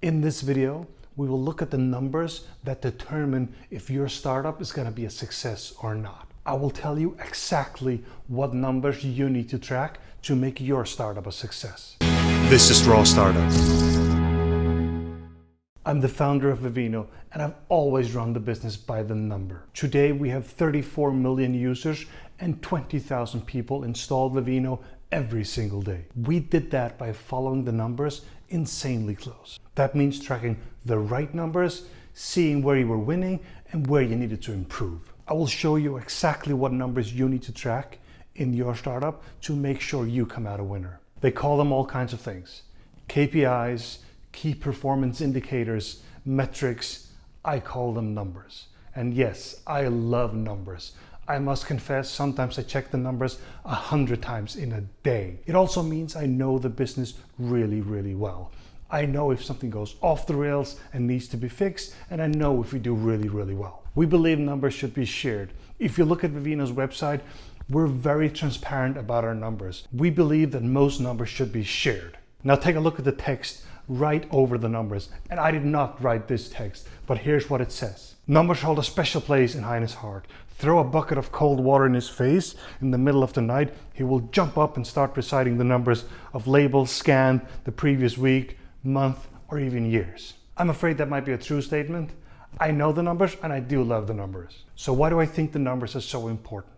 In this video, we will look at the numbers that determine if your startup is going to be a success or not. I will tell you exactly what numbers you need to track to make your startup a success. This is Raw Startup. I'm the founder of Vivino, and I've always run the business by the number. Today we have 34 million users and 20,000 people install Vivino every single day. We did that by following the numbers insanely close. That means tracking the right numbers, seeing where you were winning and where you needed to improve. I will show you exactly what numbers you need to track in your startup to make sure you come out a winner. They call them all kinds of things. KPIs, key performance indicators, metrics. I call them numbers. And yes, I love numbers. I must confess, sometimes I check the numbers 100 times in a day. It also means I know the business really, really well. I know if something goes off the rails and needs to be fixed, and I know if we do really, really well. We believe numbers should be shared. If you look at Vivino's website, we're very transparent about our numbers. We believe that most numbers should be shared. Now take a look at the text right over the numbers. And I did not write this text, but here's what it says. Numbers hold a special place in Heine's heart. Throw a bucket of cold water in his face in the middle of the night, he will jump up and start reciting the numbers of labels scanned the previous week, month, or even years. I'm afraid that might be a true statement. I know the numbers and I do love the numbers. So why do I think the numbers are so important?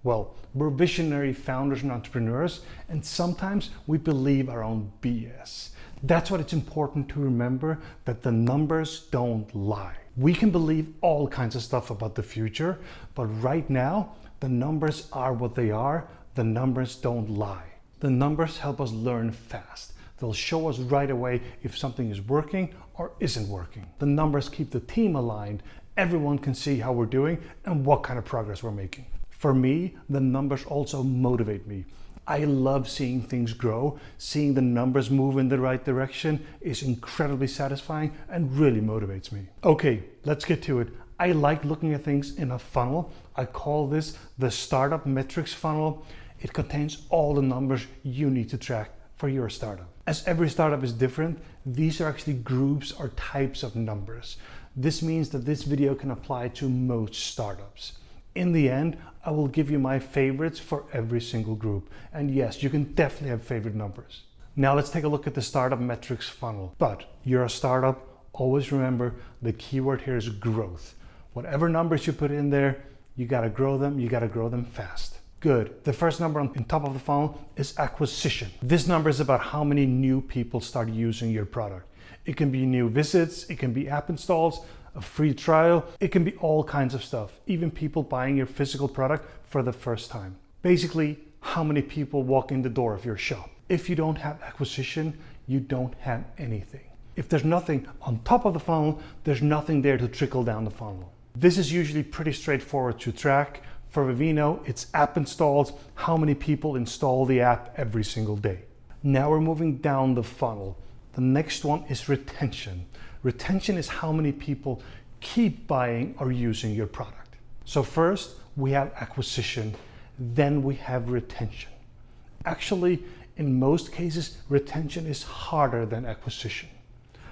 Well, we're visionary founders and entrepreneurs, and sometimes we believe our own BS. That's what it's important to remember, that the numbers don't lie. We can believe all kinds of stuff about the future, but right now, the numbers are what they are. The numbers don't lie. The numbers help us learn fast. They'll show us right away if something is working or isn't working. The numbers keep the team aligned. Everyone can see how we're doing and what kind of progress we're making. For me, the numbers also motivate me. I love seeing things grow. Seeing the numbers move in the right direction is incredibly satisfying and really motivates me. Okay, let's get to it. I like looking at things in a funnel. I call this the startup metrics funnel. It contains all the numbers you need to track for your startup. As every startup is different, these are actually groups or types of numbers. This means that this video can apply to most startups. In the end, I will give you my favorites for every single group. And yes, you can definitely have favorite numbers. Now let's take a look at the startup metrics funnel. But you're a startup, always remember the keyword here is growth. Whatever numbers you put in there, you gotta grow them fast. Good. The first number on top of the funnel is acquisition. This number is about how many new people start using your product. It can be new visits, it can be app installs, a free trial, it can be all kinds of stuff, even people buying your physical product for the first time. Basically, how many people walk in the door of your shop. If you don't have acquisition, you don't have anything. If there's nothing on top of the funnel, there's nothing there to trickle down the funnel. This is usually pretty straightforward to track. For Vivino, it's app installs, how many people install the app every single day. Now we're moving down the funnel. The next one is retention. Retention is how many people keep buying or using your product. So first we have acquisition, then we have retention. Actually, in most cases, retention is harder than acquisition.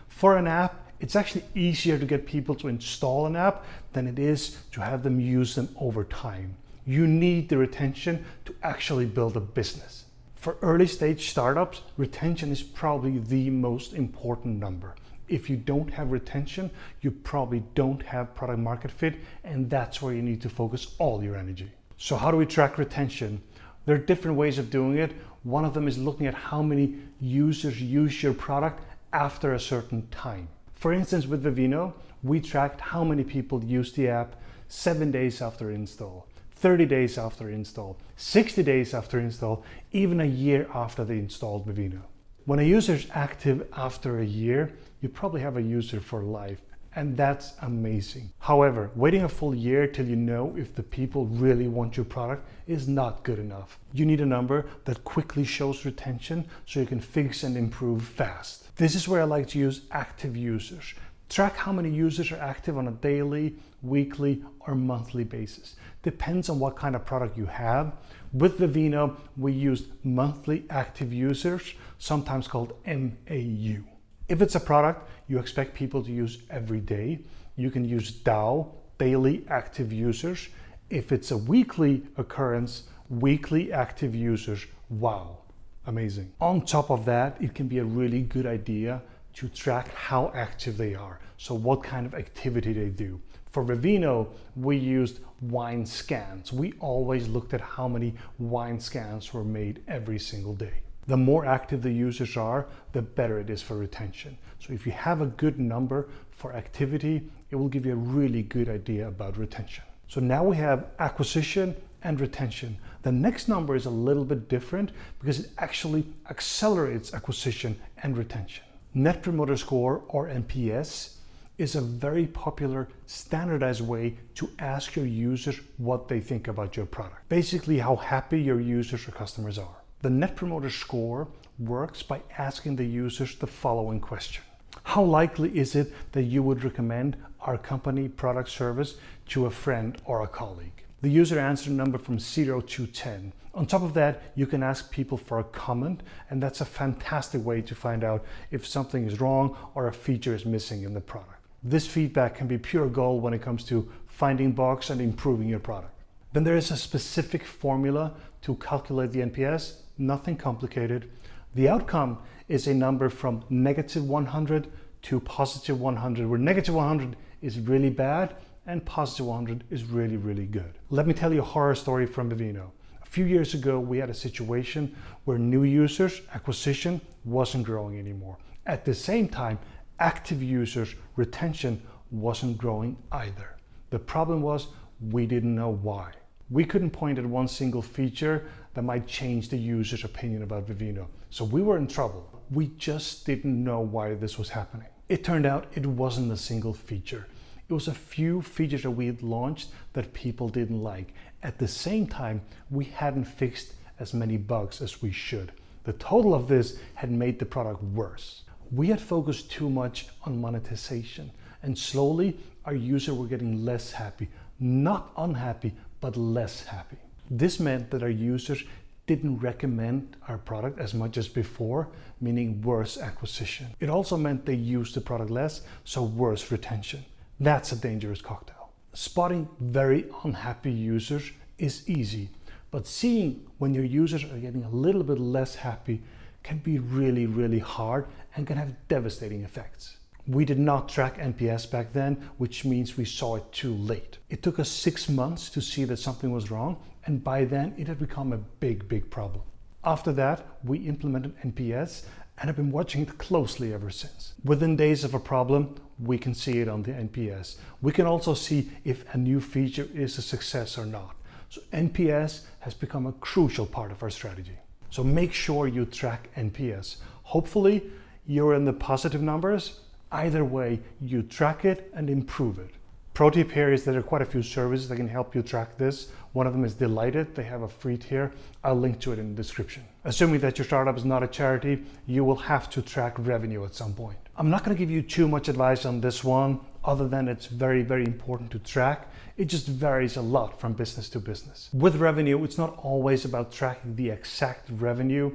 For an app, it's actually easier to get people to install an app than it is to have them use them over time. You need the retention to actually build a business. For early stage startups, retention is probably the most important number. If you don't have retention, you probably don't have product market fit, and that's where you need to focus all your energy. So how do we track retention? There are different ways of doing it. One of them is looking at how many users use your product after a certain time. For instance, with Vivino, we tracked how many people use the app 7 days after install, 30 days after install, 60 days after install, even a year after they installed Vivino. When a user is active after a year, you probably have a user for life, and that's amazing. However, waiting a full year till you know if the people really want your product is not good enough. You need a number that quickly shows retention so you can fix and improve fast. This is where I like to use active users. Track how many users are active on a daily, weekly, or monthly basis. Depends on what kind of product you have. With Vivino, we used monthly active users, sometimes called MAU. If it's a product you expect people to use every day, you can use DAO, daily active users. If it's a weekly occurrence, weekly active users. Wow, amazing. On top of that, it can be a really good idea to track how active they are. So what kind of activity they do. For Vivino, we used wine scans. We always looked at how many wine scans were made every single day. The more active the users are, the better it is for retention. So if you have a good number for activity, it will give you a really good idea about retention. So now we have acquisition and retention. The next number is a little bit different because it actually accelerates acquisition and retention. Net Promoter Score, or NPS, is a very popular standardized way to ask your users what they think about your product. Basically, how happy your users or customers are. The Net Promoter Score works by asking the users the following question. How likely is it that you would recommend our company, product, service to a friend or a colleague? The user answered a number from 0 to 10. On top of that, you can ask people for a comment, and that's a fantastic way to find out if something is wrong or a feature is missing in the product. This feedback can be pure gold when it comes to finding bugs and improving your product. Then there is a specific formula to calculate the NPS, nothing complicated. The outcome is a number from -100 to +100, where -100 is really bad and +100 is really, really good. Let me tell you a horror story from Vivino. A few years ago, we had a situation where new users acquisition wasn't growing anymore. At the same time, active users retention wasn't growing either. The problem was we didn't know why. We couldn't point at one single feature that might change the user's opinion about Vivino. So we were in trouble. We just didn't know why this was happening. It turned out it wasn't a single feature. It was a few features that we had launched that people didn't like. At the same time, we hadn't fixed as many bugs as we should. The total of this had made the product worse. We had focused too much on monetization, and slowly our users were getting less happy. Not unhappy, but less happy. This meant that our users didn't recommend our product as much as before, meaning worse acquisition. It also meant they used the product less, so worse retention. That's a dangerous cocktail. Spotting very unhappy users is easy, but seeing when your users are getting a little bit less happy can be really, really hard and can have devastating effects. We did not track NPS back then, which means we saw it too late. It took us 6 months to see that something was wrong, and by then it had become a big, big problem. After that, we implemented NPS and have been watching it closely ever since. Within days of a problem, we can see it on the NPS. We can also see if a new feature is a success or not. So NPS has become a crucial part of our strategy. So make sure you track NPS. Hopefully you're in the positive numbers. Either way, you track it and improve it. Pro tip here is that there are quite a few services that can help you track this. One of them is Delighted. They have a free tier. I'll link to it in the description. Assuming that your startup is not a charity, you will have to track revenue at some point. I'm not going to give you too much advice on this one, other than it's very, very important to track. It just varies a lot from business to business. With revenue, it's not always about tracking the exact revenue,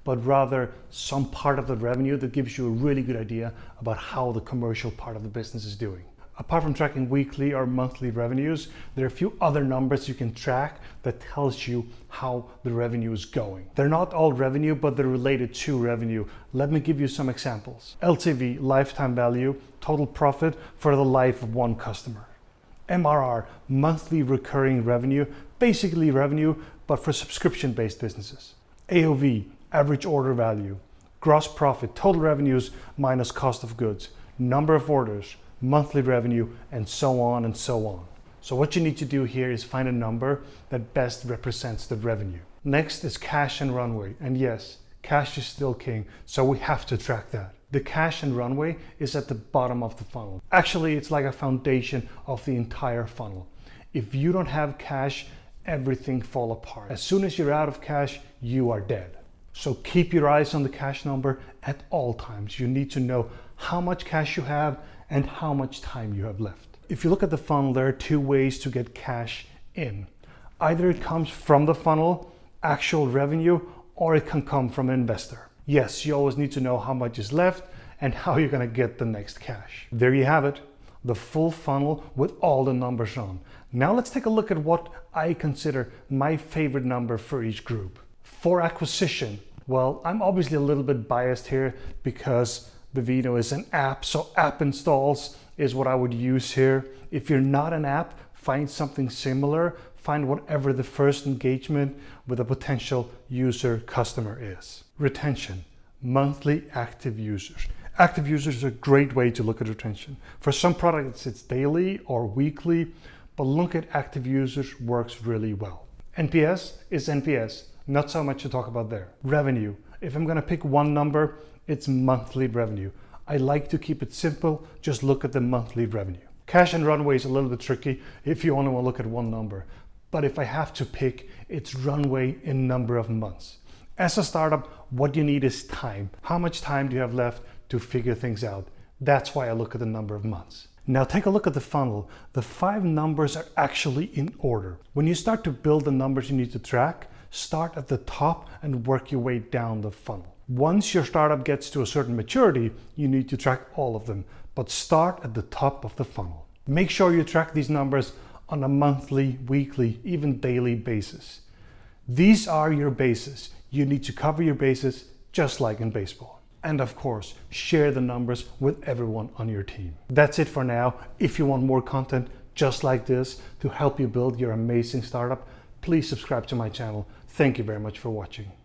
but rather some part of the revenue that gives you a really good idea about how the commercial part of the business is doing. Apart from tracking weekly or monthly revenues, there are a few other numbers you can track that tells you how the revenue is going. They're not all revenue, but they're related to revenue. Let me give you some examples. LTV, lifetime value, total profit for the life of one customer. MRR, monthly recurring revenue, basically revenue, but for subscription-based businesses. AOV, average order value. Gross profit, total revenues minus cost of goods. Number of orders, monthly revenue, and so on and so on. So what you need to do here is find a number that best represents the revenue. Next is cash and runway. And yes, cash is still king, so we have to track that. The cash and runway is at the bottom of the funnel. Actually, it's like a foundation of the entire funnel. If you don't have cash, everything falls apart. As soon as you're out of cash, you are dead. So keep your eyes on the cash number at all times. You need to know how much cash you have and how much time you have left. If you look at the funnel, there are two ways to get cash in. Either it comes from the funnel, actual revenue, or it can come from an investor. Yes, you always need to know how much is left and how you're going to get the next cash. There you have it, the full funnel with all the numbers on. Now let's take a look at what I consider my favorite number for each group. For acquisition, well, I'm obviously a little bit biased here because Vivino is an app, so app installs is what I would use here. If you're not an app, find something similar. Find whatever the first engagement with a potential user customer is. Retention, monthly active users. Active users is a great way to look at retention. For some products it's daily or weekly, but look at active users works really well. NPS is NPS, not so much to talk about there. Revenue, if I'm gonna pick one number, it's monthly revenue. I like to keep it simple, just look at the monthly revenue. Cash and runway is a little bit tricky if you only want to look at one number. But if I have to pick, it's runway in number of months. As a startup, what you need is time. How much time do you have left to figure things out? That's why I look at the number of months. Now take a look at the funnel. The 5 numbers are actually in order. When you start to build the numbers you need to track, start at the top and work your way down the funnel. Once your startup gets to a certain maturity, you need to track all of them, but start at the top of the funnel. Make sure you track these numbers on a monthly, weekly, even daily basis. These are your bases. You need to cover your bases just like in baseball. And of course, share the numbers with everyone on your team. That's it for now. If you want more content just like this to help you build your amazing startup, please subscribe to my channel. Thank you very much for watching.